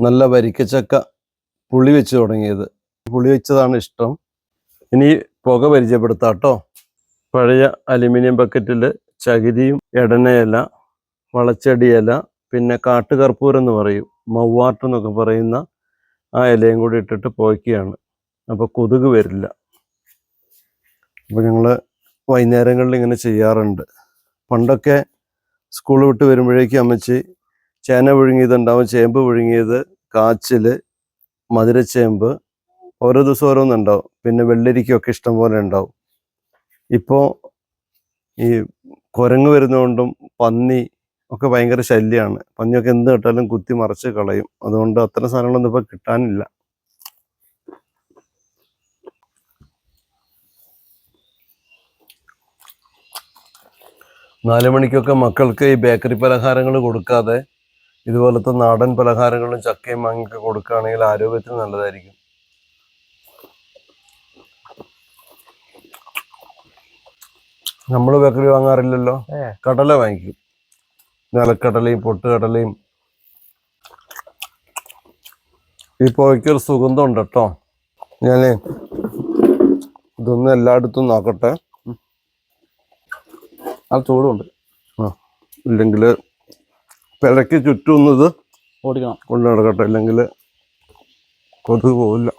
നല്ല വരിക്കച്ചക്ക പുളി വെച്ച് തുടങ്ങിയത്. പുളി വെച്ചതാണ് ഇഷ്ടം. ഇനി പുക പരിചയപ്പെടുത്താം കേട്ടോ. പഴയ അലുമിനിയം ബക്കറ്റിൽ ചകിരിയും എടനയില, വളച്ചെടിയില, പിന്നെ കാട്ടുകർപ്പൂരം എന്ന് പറയും, മൗവാട്ട് എന്നൊക്കെ പറയുന്ന ആ ഇലയും കൂടി ഇട്ടിട്ട് പുകയ്ക്കുകയാണ്. അപ്പോൾ കൊതുക് വരില്ല. അപ്പോൾ ഞങ്ങൾ വൈകുന്നേരങ്ങളിൽ ഇങ്ങനെ ചെയ്യാറുണ്ട്. പണ്ടൊക്കെ സ്കൂൾ വിട്ട് വരുമ്പോഴേക്കും അമ്മച്ചി ചേന പുഴുങ്ങിയതുണ്ടാവും, ചേമ്പ് പുഴുങ്ങിയത്, കാച്ചിൽ, മധുരച്ചേമ്പ്, ഓരോ ദിവസം ഓരോന്നുണ്ടാവും. പിന്നെ വെള്ളരിക്കൊക്കെ ഇഷ്ടം പോലെ ഉണ്ടാവും. ഇപ്പോൾ ഈ കുരങ്ങ് വരുന്നതുകൊണ്ടും പന്നി ഒക്കെ ഭയങ്കര ശല്യമാണ്. പന്നിയൊക്കെ എന്ത് കിട്ടാലും കുത്തി മറിച്ച് കളയും. അതുകൊണ്ട് അത്തരം സാധനങ്ങളൊന്നും ഇപ്പോൾ കിട്ടാനില്ല. നാല് മണിക്കൊക്കെ മക്കൾക്ക് ഈ ബേക്കറി പലഹാരങ്ങൾ കൊടുക്കാതെ ഇതുപോലത്തെ നാടൻ പലഹാരങ്ങളും ചക്കയും മാങ്ങയൊക്കെ കൊടുക്കുകയാണെങ്കിൽ ആരോഗ്യത്തിന് നല്ലതായിരിക്കും. നമ്മൾ ബേക്കറി വാങ്ങാറില്ലല്ലോ, കടല വാങ്ങിക്കും. നിലക്കടലയും പൊട്ടുകടലയും. ഈ പുകയ്ക്കൊരു സുഗന്ധം ഉണ്ട് കേട്ടോ. ഞാനേ ഇതൊന്നും എല്ലായിടത്തും നോക്കട്ടെ. ആ ചൂടുണ്ട്. ഇല്ലെങ്കിൽ പിഴയ്ക്ക് ചുറ്റുന്നത് ഓടിക്കണം, കൊണ്ടു നടക്കട്ടെ, ഇല്ലെങ്കിൽ കൊതുക് പോവില്ല.